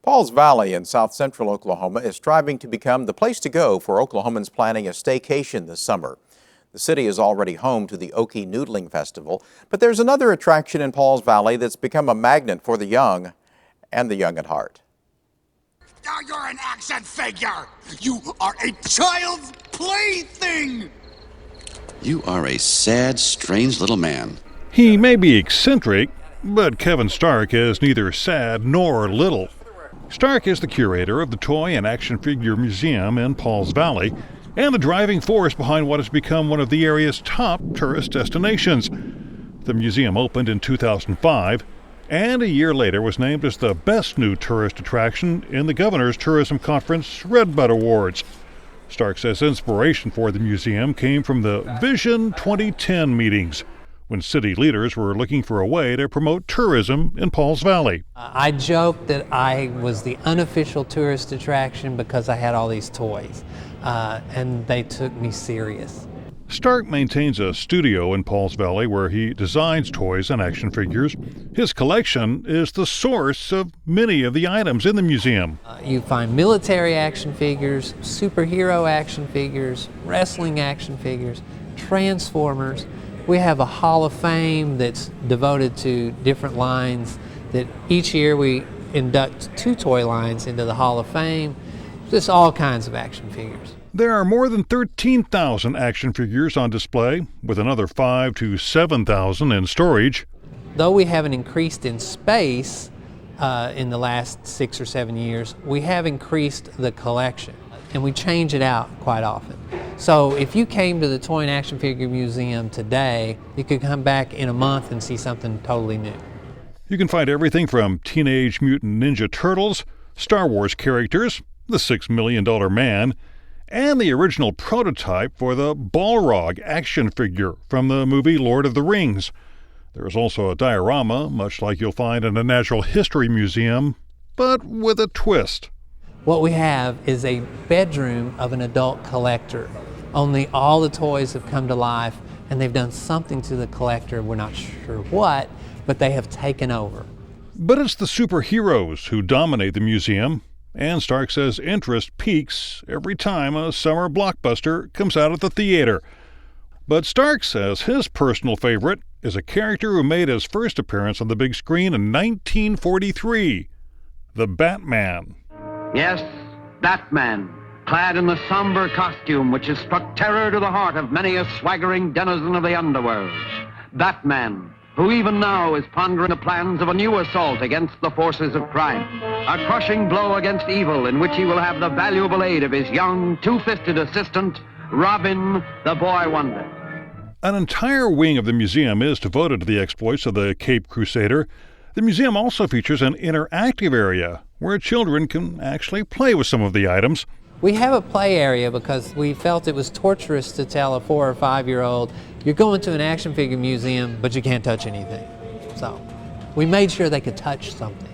Pauls Valley in south central Oklahoma is striving to become the place to go for Oklahomans planning a staycation this summer. The city is already home to the Okie Noodling Festival, but there's another attraction in Pauls Valley that's become a magnet for the young and the young at heart. Now you're an action figure! You are a child's plaything! You are a sad, strange little man. He may be eccentric, but Kevin Stark is neither sad nor little. Stark is the curator of the Toy and Action Figure Museum in Pauls Valley and the driving force behind what has become one of the area's top tourist destinations. The museum opened in 2005 and a year later was named as the best new tourist attraction in the Governor's Tourism Conference Redbud Awards. Stark says inspiration for the museum came from the Vision 2010 meetings, when city leaders were looking for a way to promote tourism in Pauls Valley. I joked that I was the unofficial tourist attraction because I had all these toys, and they took me serious. Stark maintains a studio in Pauls Valley where he designs toys and action figures. His collection is the source of many of the items in the museum. You find military action figures, superhero action figures, wrestling action figures, Transformers. We have a Hall of Fame that's devoted to different lines that each year we induct 2 toy lines into the Hall of Fame. Just all kinds of action figures. There are more than 13,000 action figures on display, with another 5,000 to 7,000 in storage. Though we haven't increased in space in the last 6 or 7 years, we have increased the collection, and we change it out quite often. So if you came to the Toy and Action Figure Museum today, you could come back in a month and see something totally new. You can find everything from Teenage Mutant Ninja Turtles, Star Wars characters, the $6 Million Man, and the original prototype for the Balrog action figure from the movie Lord of the Rings. There is also a diorama, much like you'll find in a natural history museum, but with a twist. What we have is a bedroom of an adult collector. Only all the toys have come to life, and they've done something to the collector. We're not sure what, but they have taken over. But it's the superheroes who dominate the museum, and Stark says interest peaks every time a summer blockbuster comes out at the theater. But Stark says his personal favorite is a character who made his first appearance on the big screen in 1943, the Batman. Yes, Batman, clad in the somber costume which has struck terror to the heart of many a swaggering denizen of the underworld. Batman, who even now is pondering the plans of a new assault against the forces of crime. A crushing blow against evil in which he will have the valuable aid of his young, two-fisted assistant, Robin, the Boy Wonder. An entire wing of the museum is devoted to the exploits of the Cape Crusader. The museum also features an interactive area where children can actually play with some of the items. We have a play area because we felt it was torturous to tell a 4 or 5-year-old, you're going to an action figure museum, but you can't touch anything. So we made sure they could touch something.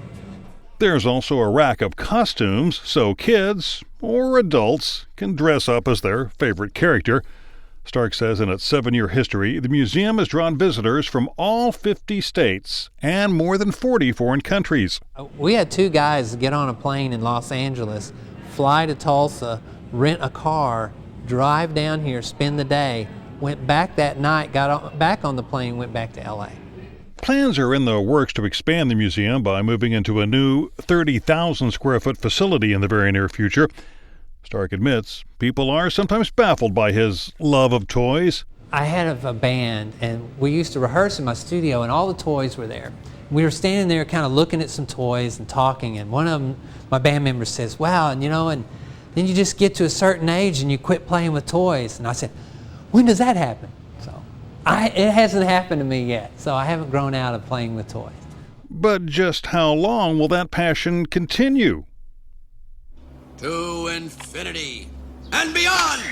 There's also a rack of costumes so kids or adults can dress up as their favorite character. Stark says in its 7-year history, the museum has drawn visitors from all 50 states and more than 40 foreign countries. We had 2 guys get on a plane in Los Angeles, fly to Tulsa, rent a car, drive down here, spend the day, went back that night, back on the plane, went back to L.A. Plans are in the works to expand the museum by moving into a new 30,000 square foot facility in the very near future. Stark admits people are sometimes baffled by his love of toys. I had a band, and we used to rehearse in my studio, and all the toys were there. We were standing there kind of looking at some toys and talking, and one of them, my band member says, wow, and then you just get to a certain age and you quit playing with toys. And I said, when does that happen? So it hasn't happened to me yet, so I haven't grown out of playing with toys. But just how long will that passion continue? To infinity and beyond!